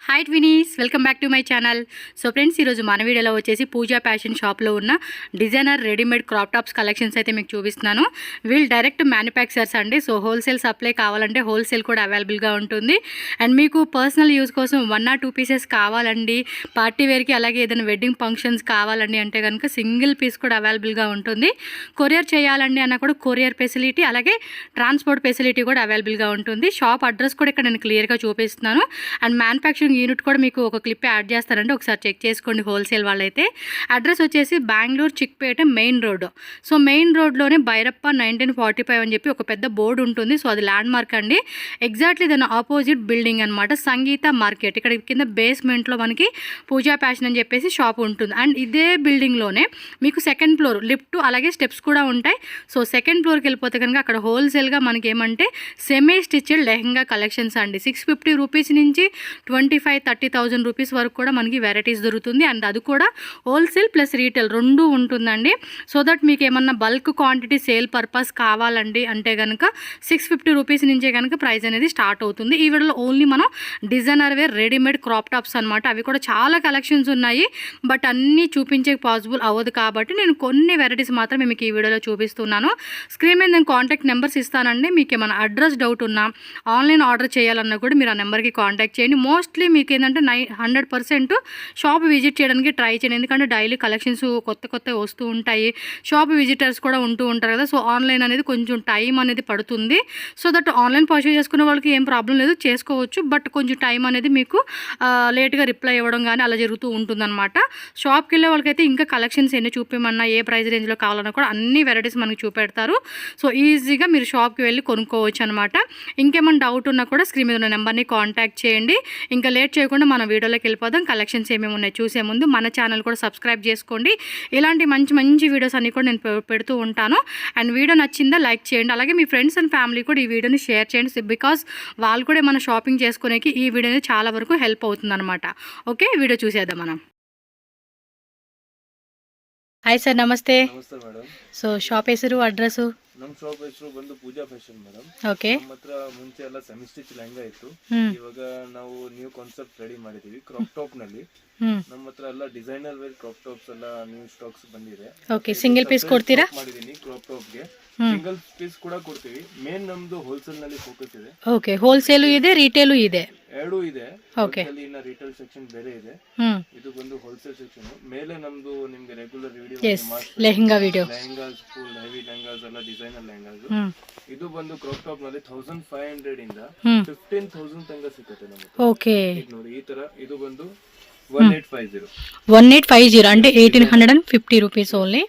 Hi twinnies, welcome back to my channel. So friends, ఈరోజు మన వీడియోలో వచ్చేసి పూజా ఫ్యాషన్ షాప్లో ఉన్న designer readymade crop tops collections అయితే మీకు చూపిస్తున్నాను. వీళ్ళు డైరెక్ట్ మ్యానుఫ్యాక్చరర్స్ అండి. సో హోల్సేల్ సప్లై కావాలంటే హోల్సేల్ కూడా అవైలబుల్గా ఉంటుంది. అండ్ మీకు పర్సనల్ యూజ్ కోసం 1 or 2 పీసెస్ కావాలండి, పార్టీ వేర్కి అలాగే ఏదైనా వెడ్డింగ్ ఫంక్షన్స్ కావాలండి అంటే కనుక సింగిల్ పీస్ కూడా అవైలబుల్గా ఉంటుంది. కొరియర్ చేయాలండి అన్న కూడా కొరియర్ ఫెసిలిటీ అలాగే ట్రాన్స్పోర్ట్ ఫెసిలిటీ కూడా అవైలబుల్గా ఉంటుంది. షాప్ అడ్రస్ కూడా ఇక్కడ నేను క్లియర్గా చూపిస్తున్నాను. అండ్ మ్యానుఫ్యాక్చరింగ్ యూనిట్ కూడా మీకు ఒక క్లిప్ యాడ్ చేస్తారండి, ఒకసారి చెక్ చేసుకోండి. హోల్సేల్ వాళ్ళైతే అడ్రస్ వచ్చేసి Bengaluru Chickpet main road. So main రోడ్లోనే భైరప్ప 1945 అని చెప్పి ఒక పెద్ద బోర్డు ఉంటుంది. సో అది ల్యాండ్ మార్క్ అండి. ఎగ్జాక్ట్లీ దాని ఆపోజిట్ బిల్డింగ్ అనమాట, సంగీత మార్కెట్. ఇక్కడ కింద బేస్మెంట్లో మనకి పూజా ఫ్యాషన్ అని చెప్పేసి షాప్ ఉంటుంది. అండ్ ఇదే బిల్డింగ్లోనే మీకు సెకండ్ ఫ్లోర్ లిఫ్ట్ అలాగే స్టెప్స్ కూడా ఉంటాయి. సో సెకండ్ ఫ్లోర్కి వెళ్ళిపోతే కనుక అక్కడ హోల్సేల్గా మనకి ఏమంటే సెమీ స్టిచ్డ్ లెహంగా కలెక్షన్స్ అండి. 650 రూపీస్ నుంచి 25-30,000 రూపీస్ వరకు కూడా మనకి వెరైటీస్ దొరుకుతుంది. అండ్ అది కూడా హోల్సేల్ ప్లస్ రీటైల్ రెండు ఉంటుందండి. సో దట్ మీకు ఏమన్నా బల్క్ క్వాంటిటీ సేల్ పర్పస్ కావాలండి అంటే కనుక 650 రూపీస్ నుంచే కనుక ప్రైస్ అనేది స్టార్ట్ అవుతుంది. ఈ వీడియోలో ఓన్లీ మనం designer wear readymade crop tops అనమాట. అవి కూడా చాలా కలెక్షన్స్ ఉన్నాయి, బట్ అన్నీ చూపించే పాసిబుల్ అవ్వదు కాబట్టి నేను కొన్ని వెరైటీస్ మాత్రమే మీకు ఈ వీడియోలో చూపిస్తున్నాను. స్క్రీన్ మీద నేను కాంటాక్ట్ నెంబర్స్ ఇస్తానండి. మీకు ఏమైనా అడ్రస్ డౌట్ ఉన్నా ఆన్లైన్ ఆర్డర్ చేయాలన్నా కూడా మీరు ఆ నెంబర్కి కాంటాక్ట్ చేయండి. మోస్ట్లీ మీకు ఏంటంటే 100% షాప్ విజిట్ చేయడానికి ట్రై చేయండి. ఎందుకంటే డైలీ కలెక్షన్స్ కొత్త వస్తూ ఉంటాయి, షాప్ విజిటర్స్ కూడా ఉంటూ ఉంటారు కదా. సో ఆన్లైన్ అనేది కొంచెం టైం అనేది పడుతుంది. సో దట్ ఆన్లైన్ పర్చేజ్ చేసుకునే వాళ్ళకి ఏం ప్రాబ్లం లేదు, చేసుకోవచ్చు. బట్ కొంచెం టైం అనేది మీకు లేట్గా రిప్లై ఇవ్వడం కానీ అలా జరుగుతూ ఉంటుందన్నమాట. షాప్కి వెళ్ళే వాళ్ళకైతే ఇంకా కలెక్షన్స్ ఎన్ని చూపించమన్నా ఏ ప్రైస్ రేంజ్లో కావాలన్నా కూడా అన్ని వెరైటీస్ మనకి చూపెడతారు. సో ఈజీగా మీరు షాప్కి వెళ్ళి కొనుక్కోవచ్చు అనమాట. ఇంకేమైనా డౌట్ ఉన్నా కూడా స్క్రీన్ మీద ఉన్న నెంబర్ని కాంటాక్ట్ చేయండి. ఇంకా లేట్ చేయకుండా మన వీడియోలోకి వెళ్ళిపోదాం. కలెక్షన్స్ ఏమేమి ఉన్నాయి చూసే ముందు మన ఛానల్ కూడా సబ్స్క్రైబ్ చేసుకోండి. ఇలాంటి మంచి వీడియోస్ అన్నీ కూడా నేను పెడుతూ ఉంటాను. అండ్ వీడియో నచ్చిందా లైక్ చేయండి, అలాగే మీ ఫ్రెండ్స్ అండ్ ఫ్యామిలీ కూడా ఈ వీడియోని షేర్ చేయండి. బికాస్ వాళ్ళు కూడా మన షాపింగ్ చేసుకోవడానికి ఈ వీడియోని చాలా వరకు హెల్ప్ అవుతుంది అనమాట. ఓకే, వీడియో చూసేద్దాం మనం. హాయ్ సార్, ನಮಸ್ತೆ. ಸೊ ಶಾಪ್ ಹೆಸರು ಅಡ್ರೆಸ್ಸು? ನಮ್ಮ ಶಾಪ್ ಹೆಸರು ಬಂದು ಪೂಜಾ ಫ್ಯಾಷನ್ ಮೇಡಮ್. ಓಕೆ. ನಮ್ಮ ಹತ್ರ ಮುಂಚೆ ಎಲ್ಲ ಸೆಮಿ ಸ್ಟಿಚ್ ಲೆಹಂಗಾ ಇತ್ತು. ಇವಾಗ ನಾವು ನ್ಯೂ ಕಾನ್ಸೆಪ್ಟ್ ರೆಡಿ ಮಾಡಿದೀವಿ ಕ್ರಾಪ್ ಟಾಪ್ ನಲ್ಲಿ. ನಮ್ಮ ಹತ್ರ ಎಲ್ಲ ಡಿಸೈನರ್ ವೇರ್ ಕ್ರಾಪ್ ಟಾಪ್ಸ್ ಎಲ್ಲ ನ್ಯೂ ಸ್ಟಾಕ್ಸ್ ಬಂದಿದೆ. ಓಕೆ, ಸಿಂಗಲ್ ಪೀಸ್ ಕೊಡ್ತೀರಾ? ಮಾಡಿದೀನಿ ಕ್ರಾಪ್ ಟಾಪ್ ಗೆ ಸಿಂಗಲ್ ಪೀಸ್ ಕೂಡ ಕೊಡ್ತೀವಿ. ಮೇನ್ ನಮ್ದು ಹೋಲ್ಸೇಲ್ ನಲ್ಲಿ ಫೋಕಸ್ ಇದೆ. ಓಕೆ, ಹೋಲ್ಸೇಲ್ ಇದೆ ರಿಟೇಲ್ ಇದೆ, ಎರಡು ಇದೆ. ಓಕೆ, ಇನ್ನ ರಿಟೇಲ್ ಸೆಕ್ಷನ್ ಬೇರೆ ಇದೆ. ಇದು ಬಂದು ಹೋಲ್ಸೇಲ್ ಸೆಕ್ಷನ್. ಮೇಲೆ ನಮ್ದು ನಿಮಗೆ regular video lehenga video, lehengas full heavy lehengas ಎಲ್ಲ ಡಿಸೈನರ್ ಲೆಹಂಗಾಸ್. ಇದು ಬಂದು ಕ್ರಾಪ್ ಟಾಪ್ ನಲ್ಲಿ 1500 ಇಂದ 15,000 ತನಕ ಸಿಗುತ್ತೆ ನಮಗೆ. ಓಕೆ, ನೋಡಿ ಈ ತರ. ಇದು ಬಂದು 1850 అంటే 1850 రూపీస్ ఓన్లీ.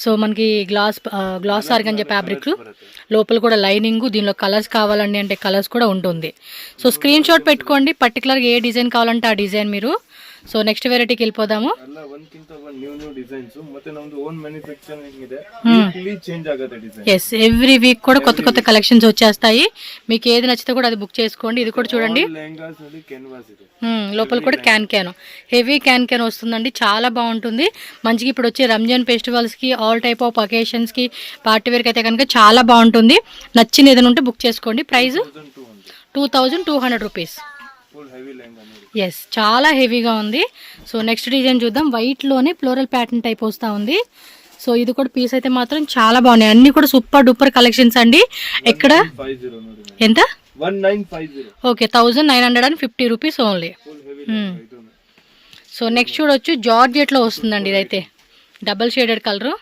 సో మనకి గ్లాస్ ఆర్గంజా ఫ్యాబ్రిక్, లోపల కూడా లైనింగ్, దీనిలో కలర్స్ కావాలండి అంటే కలర్స్ కూడా ఉంటుంది. సో స్క్రీన్ షాట్ పెట్టుకోండి, పర్టికులర్గా ఏ డిజైన్ కావాలంటే ఆ డిజైన్ మీరు. సో నెక్స్ట్ వెరైటీకి వెళ్ళిపోదాము. ఎస్, ఎవ్రీ వీక్ కూడా కొత్త కలెక్షన్స్ వచ్చేస్తాయి. మీకు ఏది నచ్చితే కూడా అది బుక్ చేసుకోండి. ఇది కూడా చూడండి, లోపల కూడా క్యాన్ హెవీ క్యాన్ వస్తుందండి, చాలా బాగుంటుంది. మంచిగా ఇప్పుడు వచ్చే రంజాన్ ఫెస్టివల్స్కి, ఆల్ టైప్ ఆఫ్ అకేషన్స్కి, పార్టీ వేర్కి అయితే కనుక చాలా బాగుంటుంది. నచ్చిన ఏదైనా ఉంటే బుక్ చేసుకోండి. Price 2200 rupees. ఎస్, చాలా హెవీగా ఉంది. సో నెక్స్ట్ డిజైన్ చూద్దాం. వైట్లోనే ఫ్లోరల్ ప్యాటర్న్ టైప్ వస్తూ ఉంది. సో ఇది కూడా పీస్ అయితే మాత్రం చాలా బాగున్నాయి. అన్ని కూడా సూపర్ డూపర్ కలెక్షన్స్ అండి. ఎక్కడ ఎంత? 1950. Okay, 1950 rupees only. So next చూడొచ్చు, జార్జెట్లో వస్తుందండి. ఇదైతే డబల్ షేడెడ్ కలర్.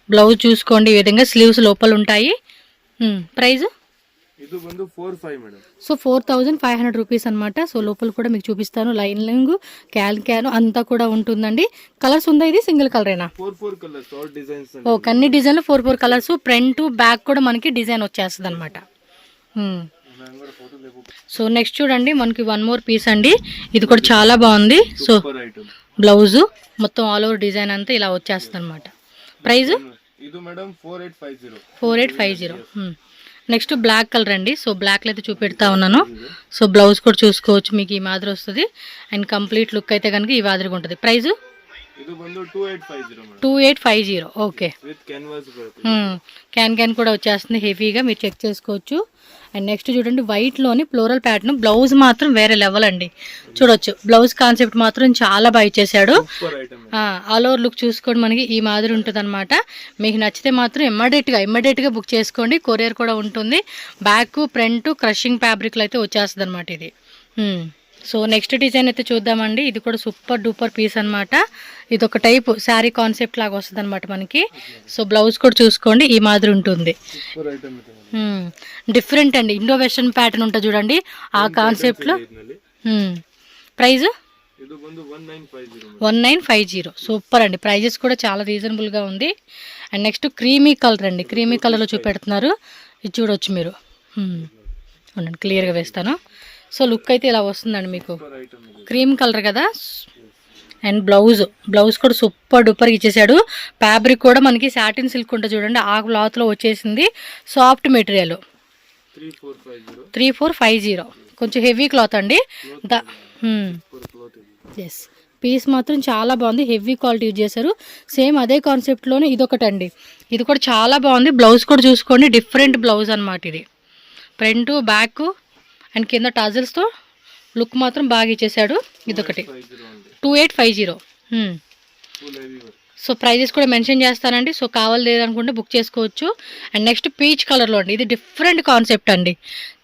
బ్లౌజ్ చూసుకోండి, ఈ విధంగా స్లీవ్స్ లోపల ఉంటాయి. ప్రైస్ ఇది బందు 45 మేడం. సో 4500 రూపీస్ అనమాట. సో లోపల కూడా మీకు చూపిస్తాను. లైనింగ్, క్యాన్ అంతా కూడా ఉంటుందండి. కలర్స్ ఉందా? ఇది సింగిల్ కలరేనా? 4 కలర్స్, ఆల్ డిజైన్స్. ఓకే, అన్ని డిజైన్లు 4 కలర్స్. ఫ్రంట్ బ్యాక్ కూడా మనకి డిజైన్ వచ్చేస్తుంది అనమాట. సో నెక్స్ట్ చూడండి, మనకి 1 more పీస్ అండి. ఇది కూడా చాలా బాగుంది. సో బ్లౌజ్ మొత్తం ఆల్ ఓవర్ డిజైన్ అంతా ఇలా వచ్చేస్తుంది అనమాట. ప్రైస్ ఇది మేడం 4850. నెక్స్ట్ బ్లాక్ కలర్ అండి. సో బ్లాక్లో అయితే చూపెడతా ఉన్నాను. సో బ్లౌజ్ కూడా చూసుకోవచ్చు, మీకు ఈ మాదిరి వస్తుంది. అండ్ కంప్లీట్ లుక్ అయితే కనుక ఈ మాదిరిగా ఉంటుంది. ప్రైస్ ಇದು ಬಂದು 2850 ಮೇಡಮ್. 2850. ఓకే. విత్ క్యాన్వాస్ బರುತ್ತೆ. క్యాన్ కూడా వచ్చేస్తుంది హెవీగా, మీరు చెక్ చేసుకోవచ్చు. అండ్ నెక్స్ట్ చూడండి వైట్లోని ఫ్లోరల్ ప్యాటర్న్. బ్లౌజ్ మాత్రం వేరే లెవెల్ అండి, చూడొచ్చు. బ్లౌజ్ కాన్సెప్ట్ మాత్రం చాలా బాగా ఇచ్చేసాడు. Super item. All over look చూసుకోండి, మనకి ఈ మాదిరి ఉంటుంది అనమాట. మీకు నచ్చితే మాత్రం ఇమ్మీడియట్గా బుక్ చేసుకోండి. కొరియర్ కూడా ఉంటుంది. బ్యాక్ ఫ్రంట్ క్రషింగ్ ఫ్యాబ్రిక్లో అయితే వచ్చేస్తుంది అనమాట ఇది. సో నెక్స్ట్ డిజైన్ అయితే చూద్దామండి. ఇది కూడా సూపర్ డూపర్ పీస్ అనమాట. ఇది ఒక టైప్ శారీ కాన్సెప్ట్ లాగా వస్తుంది అనమాట మనకి. సో బ్లౌజ్ కూడా చూసుకోండి, ఈ మాదిరి ఉంటుంది. సూపర్ ఐటమ్ ఇది. డిఫరెంట్ అండి, ఇండో వెస్టర్న్ ప్యాటర్న్ ఉంటుంది చూడండి ఆ కాన్సెప్ట్లో. ప్రైజ్ ಇದು ಬಂದು 1950. 1950. సూపర్ అండి, ప్రైజెస్ కూడా చాలా రీజనబుల్గా ఉంది. అండ్ నెక్స్ట్ క్రీమీ కలర్ అండి, క్రీమీ కలర్లో చూపెడుతున్నారు. ఇది చూడొచ్చు మీరు. ఉండండి క్లియర్గా వేస్తాను. సో లుక్ అయితే ఇలా వస్తుందండి మీకు, సూపర్ ఐటమ్ ఇది. క్రీమ్ కలర్ కదా. అండ్ బ్లౌజ్ కూడా సూపర్ డూపర్గా ఇచ్చేసాడు. ఫ్యాబ్రిక్ కూడా మనకి సాటిన్ సిల్క్ ఉంటుంది చూడండి, ఆ క్లాత్లో వచ్చేసింది. Soft material. 3450. కొంచెం హెవీ క్లాత్ అండి. ఎస్, పీస్ మాత్రం చాలా బాగుంది, హెవీ క్వాలిటీ యూజ్ చేశారు. సేమ్ అదే కాన్సెప్ట్లోనే ఇదొకటి అండి, ఇది కూడా చాలా బాగుంది. బ్లౌజ్ కూడా చూసుకోండి, డిఫరెంట్ బ్లౌజ్ అనమాట ఇది. ఫ్రంట్ బ్యాక్ అండ్ కింద టాజల్స్తో లుక్ మాత్రం బాగా ఇచ్చేసాడు. ఇదొకటి 2850. Full heavy work. So prices కూడా మెన్షన్ చేస్తానండి. సో కావాలి లేదనుకుంటే బుక్ చేసుకోవచ్చు. అండ్ నెక్స్ట్ పీచ్ కలర్లో అండి, ఇది డిఫరెంట్ కాన్సెప్ట్ అండి,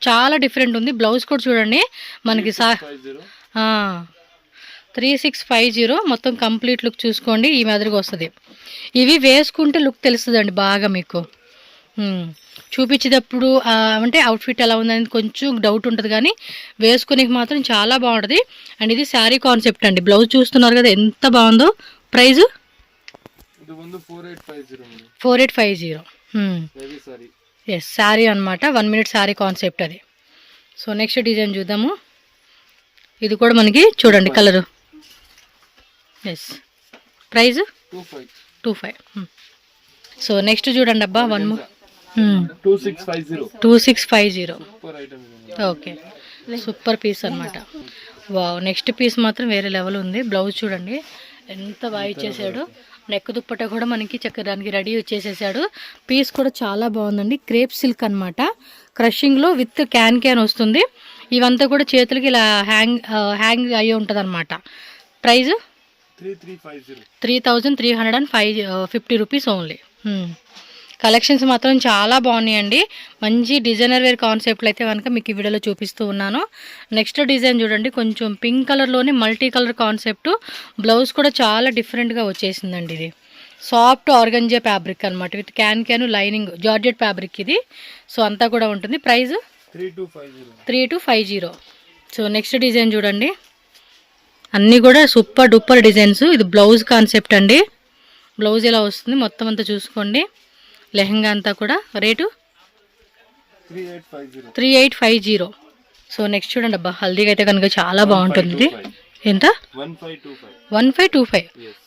చాలా డిఫరెంట్ ఉంది. బ్లౌజ్ కూడా చూడండి మనకి 3650. మొత్తం కంప్లీట్ లుక్ చూసుకోండి, ఈ మాదిరిగా వస్తుంది. ఇవి వేసుకుంటే లుక్ తెలుస్తుందండి బాగా మీకు. చూపించేటప్పుడు అంటే అవుట్ఫిట్ ఎలా ఉందనేది కొంచెం డౌట్ ఉంటుంది, కానీ వేసుకునేకి మాత్రం చాలా బాగుంటుంది. అండ్ ఇది శారీ కాన్సెప్ట్ అండి, బ్లౌజ్ చూస్తున్నారు కదా ఎంత బాగుందో. ప్రైజ్ ಇದು ಬಂದು 4850. 4850. Heavy sorry. ఎస్, శారీ అనమాట, 1 minute శారీ కాన్సెప్ట్ అది. సో నెక్స్ట్ డిజైన్ చూద్దాము. ఇది కూడా మనకి చూడండి colour. Yes, price 25. So next చూడండి అబ్బా, 2650. సూపర్ ఐటమ్ ఇది. ఓకే, సూపర్ పీస్ అనమాట. వావ్, నెక్స్ట్ పీస్ మాత్రం వేరే లెవెల్ ఉంది. బ్లౌజ్ చూడండి ఎంత బాగా ఇచ్చేసాడు. నెక్ దుప్పట కూడా మనకి చక్కడానికి రెడీ వచ్చేసేసాడు. పీస్ కూడా చాలా బాగుందండి, క్రేప్ సిల్క్ అనమాట. క్రషింగ్లో విత్ క్యాన్ వస్తుంది. ఇవంతా కూడా చేతులకి ఇలా హ్యాంగ్ అయ్యి ఉంటుంది అనమాట. Praise 3350 rupees only. కలెక్షన్స్ మాత్రం చాలా బాగున్నాయండి. మంచి డిజైనర్ వేర్ కాన్సెప్ట్లు అయితే కనుక మీకు ఈ వీడియోలో చూపిస్తూ ఉన్నాను. నెక్స్ట్ డిజైన్ చూడండి, కొంచెం పింక్ కలర్లోనే మల్టీ కలర్ కాన్సెప్ట్. బ్లౌజ్ కూడా చాలా డిఫరెంట్గా వచ్చేసిందండి. ఇది సాఫ్ట్ ఆర్గంజా ఫ్యాబ్రిక్ అనమాట, with can lining georgette fabric ఇది. సో అంతా కూడా ఉంటుంది. ప్రైస్ 3250. సో నెక్స్ట్ డిజైన్ చూడండి, అన్నీ కూడా సూపర్ డూపర్ డిజైన్స్. ఇది బ్లౌజ్ కాన్సెప్ట్ అండి, బ్లౌజ్ ఇలా వస్తుంది మొత్తం అంతా చూసుకోండి. లెహంగా అంతా కూడా రేటు 3850. సో నెక్స్ట్ చూడండి అబ్బా, హల్దీగా అయితే కనుక చాలా బాగుంటుంది. ఇది ఎంత? 1525.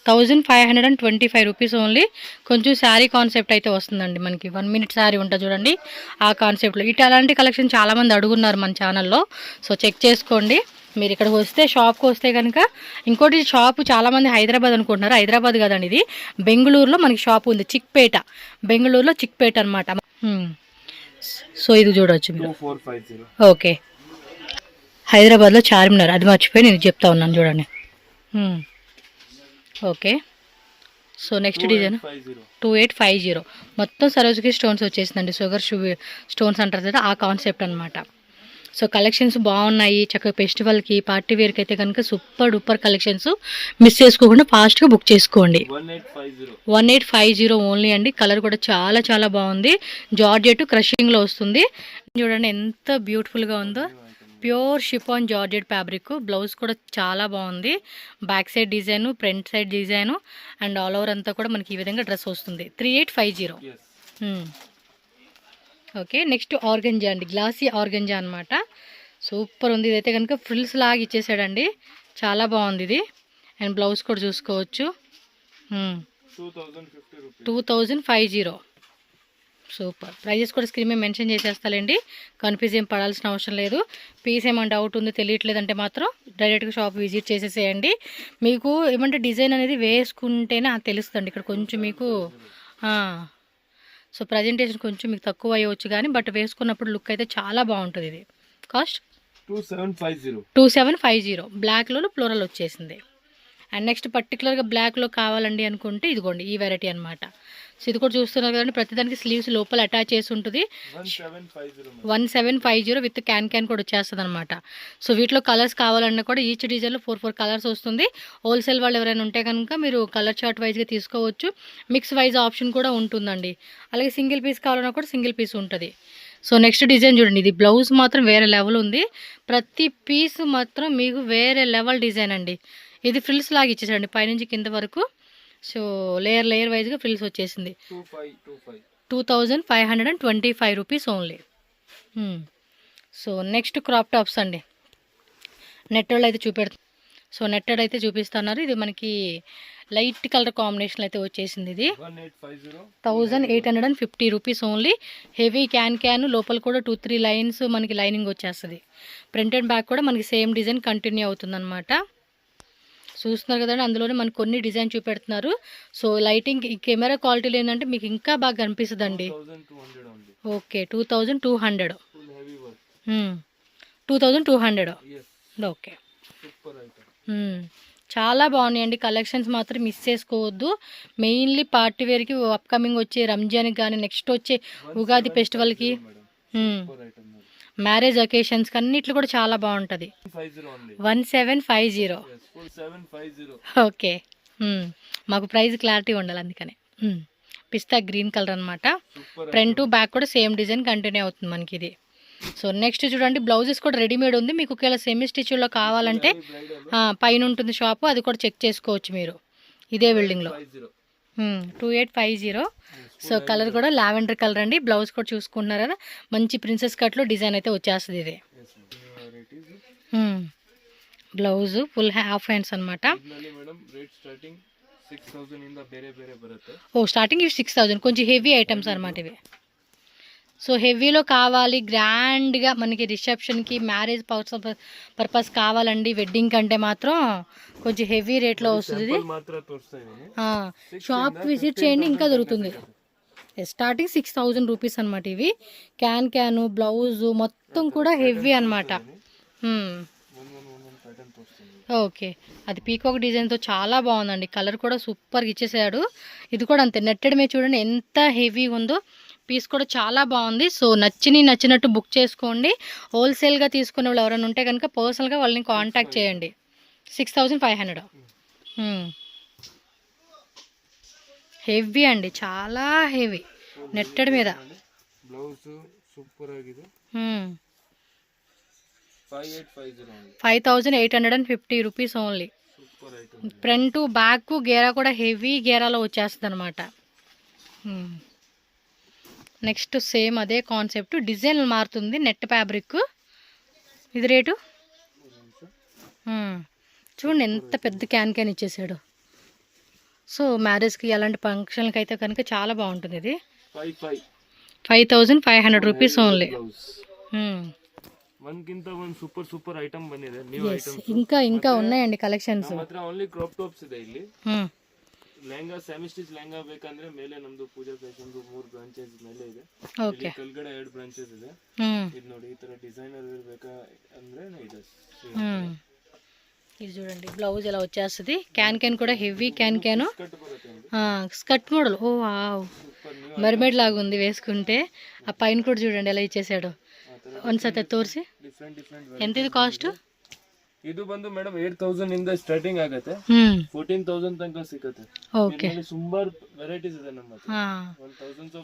1525 రూపీస్ ఓన్లీ. కొంచెం శారీ కాన్సెప్ట్ అయితే వస్తుందండి మనకి, 1 minute శారీ ఉంటుంది చూడండి ఆ కాన్సెప్ట్లో. అలాంటి కలెక్షన్ చాలామంది అడుగున్నారు మన ఛానల్లో. సో చెక్ చేసుకోండి. మీరు ఇక్కడికి వస్తే, షాప్కి వస్తే కనుక. ఇంకోటి షాపు చాలామంది హైదరాబాద్ అనుకుంటున్నారు, హైదరాబాద్ కదండి ఇది, బెంగళూరులో మనకి షాప్ ఉంది. చిక్పేట, బెంగళూరులో చిక్పేట అనమాట. సో ఇది చూడవచ్చు మీరు. ఓకే, హైదరాబాద్లో చార్మినార్, అది మర్చిపోయి నేను చెప్తా ఉన్నాను చూడండి. Okay, so next design 2850. మొత్తం సరోజికి స్టోన్స్ వచ్చేసిందండి, షుగర్ స్టోన్స్ అంటారు కదా ఆ కాన్సెప్ట్ అనమాట. సో కలెక్షన్స్ బాగున్నాయి, చక్కగా ఫెస్టివల్కి పార్టీ వేర్కి అయితే కనుక సూపర్ డూపర్ కలెక్షన్స్. మిస్ చేసుకోకుండా ఫాస్ట్గా బుక్ చేసుకోండి. 1850 ఓన్లీ అండి. కలర్ కూడా చాలా చాలా బాగుంది, జార్జెట్ క్రషింగ్లో వస్తుంది. చూడండి ఎంత బ్యూటిఫుల్గా ఉందో, pure chiffon georgette fabric. Blouse కూడా చాలా బాగుంది, back side design, front side design and all over అంతా కూడా మనకి ఈ విధంగా డ్రెస్ వస్తుంది. 3850. ఓకే, నెక్స్ట్ ఆర్గంజా అండి, గ్లాసీ ఆర్గంజా అనమాట. సూపర్ ఉంది. ఇదైతే కనుక ఫ్రిల్స్ లాగా ఇచ్చేసాడండి, చాలా బాగుంది ఇది. అండ్ బ్లౌజ్ కూడా చూసుకోవచ్చు. 2050. సూపర్. ప్రైజెస్ కూడా స్క్రీన్ మీద మెన్షన్ చేసేస్తానండి, కన్ఫ్యూజ్ ఏం పడాల్సిన అవసరం లేదు. పీస్ ఏమైనా డౌట్ ఉంది తెలియట్లేదంటే మాత్రం డైరెక్ట్గా షాప్ విజిట్ చేసేసేయండి. మీకు ఏమంటే డిజైన్ అనేది వేసుకుంటేనే తెలుస్తుందండి. ఇక్కడ కొంచెం మీకు సో ప్రజెంటేషన్ కొంచెం మీకు తక్కువ అయ్యవచ్చు కానీ బట్ వేసుకున్నప్పుడు లుక్ అయితే చాలా బాగుంటుంది. ఇది కాస్ట్ 2750 బ్లాక్లో ఫ్లోరల్ వచ్చేసింది. అండ్ నెక్స్ట్ పర్టికులర్గా బ్లాక్లో కావాలండి అనుకుంటే ఇదిగోండి ఈ వెరైటీ అనమాట. సో ఇది కూడా చూస్తున్నారు కదండి, ప్రతిదానికి స్లీవ్స్ లోపల అటాచ్ చేసి ఉంటుంది. 1750 విత్ క్యాన్ కూడా వచ్చేస్తుంది అనమాట. సో వీటిలో కలర్స్ కావాలన్నా కూడా ఈచ్ డిజైన్లో 4 కలర్స్ వస్తుంది. హోల్సేల్ వాళ్ళు ఎవరైనా ఉంటే కనుక మీరు కలర్ చార్ట్ వైజ్గా తీసుకోవచ్చు. మిక్స్ వైజ్ ఆప్షన్ కూడా ఉంటుందండి. అలాగే సింగిల్ పీస్ కావాలన్నా కూడా సింగిల్ పీస్ ఉంటుంది. సో నెక్స్ట్ డిజైన్ చూడండి, ఇది బ్లౌజ్ మాత్రం వేరే లెవెల్ ఉంది. ప్రతి పీస్ మాత్రం మీకు వేరే లెవెల్ డిజైన్ అండి. ఇది ఫ్రిల్స్ లాగా ఇచ్చేసాడండి పైనుంచి కింద వరకు. సో లేయర్ వైజ్గా ఫ్రిల్స్ వచ్చేసింది. 2525 rupees only. So next crop tops అండి. నెట్టెడ్ అయితే సో నెట్టెడ్ అయితే చూపిస్తున్నారు. ఇది మనకి లైట్ కలర్ కాంబినేషన్ అయితే వచ్చేసింది. ఇది 1850 రూపీస్ ఓన్లీ. హెవీ క్యాన్ లోపల కూడా 2-3 లైన్స్ మనకి లైనింగ్ వచ్చేస్తుంది. ఫ్రంట్ అండ్ బ్యాక్ కూడా మనకి సేమ్ డిజైన్ కంటిన్యూ అవుతుంది అనమాట. చూస్తున్నారు కదండి, అందులోనే మనకు కొన్ని డిజైన్ చూపెడుతున్నారు. సో లైటింగ్ ఈ కెమెరా క్వాలిటీలో ఏంటంటే మీకు ఇంకా బాగా కనిపిస్తుంది అండి. Okay 2200 okay. చాలా బాగున్నాయండి కలెక్షన్స్, మాత్రం మిస్ చేసుకోవద్దు. మెయిన్లీ పార్టీ వేర్కి అప్కమింగ్ వచ్చే రంజాన్కి కానీ నెక్స్ట్ వచ్చే ఉగాది ఫెస్టివల్కి మ్యారేజ్ ఒకేషన్స్కి అన్నిట్లో కూడా చాలా బాగుంటుంది. 1750 ఓకే. మాకు ప్రైస్ క్లారిటీ ఉండాలి అందుకనే. పిస్తా గ్రీన్ కలర్ అనమాట. ఫ్రంట్ టు బ్యాక్ కూడా సేమ్ డిజైన్ కంటిన్యూ అవుతుంది మనకి ఇది. సో నెక్స్ట్ చూడండి, బ్లౌజెస్ కూడా రెడీమేడ్ ఉంది. మీకు ఒకవేళ సెమీ స్టిచ్లో కావాలంటే పైన ఉంటుంది షాపు, అది కూడా చెక్ చేసుకోవచ్చు మీరు ఇదే బిల్డింగ్లో. 2850. సో కలర్ కూడా లావెండర్ కలర్ అండి. బ్లౌజ్ కూడా చూసుకుంటున్నారు కదా, మంచి ప్రిన్సెస్ కట్లో డిజైన్ అయితే వచ్చేస్తుంది. ఇది బ్లౌజ్ ఫుల్ హాఫ్ హ్యాండ్స్ అనమాట. స్టార్టింగ్ ఇవి 6000. కొంచెం హెవీ ఐటమ్స్ అనమాట ఇవి. సో హెవీలో కావాలి, గ్రాండ్గా మనకి రిసెప్షన్కి మ్యారేజ్ పర్పస్ కావాలండి, వెడ్డింగ్ కంటే మాత్రం కొంచెం హెవీ రేట్లో వస్తుంది. షాప్ విజిట్ చేయండి, ఇంకా దొరుకుతుంది. స్టార్టింగ్ 6000 రూపీస్ అనమాట ఇవి. క్యాను బ్లౌజ్ మొత్తం కూడా హెవీ అనమాట. ఓకే, అది పీకాక్ డిజైన్తో చాలా బాగుందండి. కలర్ కూడా సూపర్గా ఇచ్చేసాడు. ఇది కూడా అంతే, నెట్టెడ్ మీద చూడండి ఎంత హెవీ ఉందో. పీస్ కూడా చాలా బాగుంది. సో నచ్చినట్టు బుక్ చేసుకోండి. హోల్సేల్గా తీసుకునే వాళ్ళు ఎవరైనా ఉంటే కనుక పర్సనల్గా వాళ్ళని కాంటాక్ట్ చేయండి. 6500 హెవీ అండి, చాలా హెవీ నెట్టెడ్ మీద. 5850 రూపీస్ ఓన్లీ. ఫ్రంట్ బ్యాక్ గేరా కూడా హెవీ గేరాలో వచ్చేస్తుంది అనమాట. నెక్స్ట్ సేమ్ అదే కాన్సెప్ట్, డిజైన్ మారుతుంది. Net fabric. ఇది రేటు చూడండి ఎంత పెద్ద క్యాన్ ఇచ్చేసాడు. సో మ్యారేజ్కి అలాంటి ఫంక్షన్లకి అయితే కనుక చాలా బాగుంటుంది. ఇది 5500 రూపీస్ ఓన్లీ. ఇంకా ఉన్నాయండి collections. Lehenga semi stitch lehenga ಬೇಕಂದ್ರೆ ಮೇಲೆ ನಮ್ದು ಪೂಜಾ ಫ್ಯಾಷನ್ 3 ಬ್ರಾಂಚೆಸ್ ಮೇಲೆ ಇದೆ. ಇಲ್ಲಿ ಕೆಳಗಡೆ 2 ಬ್ರಾಂಚೆಸ್ ಇದೆ. ಇದು ನೋಡಿ, ಈ ತರ ಡಿಸೈನರ್ ಬೇಕಾ ಅಂದ್ರೆ ಇದೆ. ఇది చూడండి బ్లౌజ్ ఎలా వచ్చేస్తుంది. క్యాన్ కూడా heavy can skirt model. Oh wow, mermaid లాగా ఉంది వేసుకుంటే. ఆ పైన కూడా చూడండి ఎలా ఇచ్చేసాడు. ಒಂದ್ಸತಿ ತೋರಿಸಿ. ఎంత ఇది ಕಾಸ್ಟ್? ಇದು ಬಂದು ಮೇಡಮ್ 8000 ಇಂದ ಸ್ಟಾರ್ಟಿಂಗ್ ಆಗುತ್ತೆ. 14000 ತನಕ ಸಿಗುತ್ತೆ. ఓకే, సుంబర్ వెరైటీస్ ಇದೆ ನಮ್ಮ ಹತ್ರ.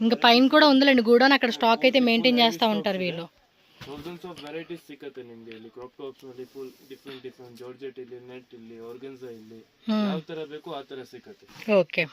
ఇంకా పైన కూడా ఉందిలేండి గూడౌన్, అక్కడ స్టాక్ అయితే మెయింటైన్ చేస్తూ ఉంటారు వీళ్ళు. ಥೌಸಂಡ್ಸ್ ಆಫ್ ವೆರೈಟೀಸ್ ಸಿಗುತ್ತೆ ನಿಮಗೆ ಇಲ್ಲಿ. ಕ್ರಾಪ್ ಟಾಪ್ಸ್ ನಲ್ಲಿ ಫುಲ್ ಡಿಫ್ರೆಂಟ್ ಜಾರ್ಜೆಟ್ ಇಲ್ಲಿ, ನೆಟ್ ಇಲ್ಲಿ, ಆರ್ಗನ್ಸಾ ಇಲ್ಲಿ, ಯಾವ ತರ ಬೇಕು ಆ ತರ ಸಿಗುತ್ತೆ. ಓಕೆ.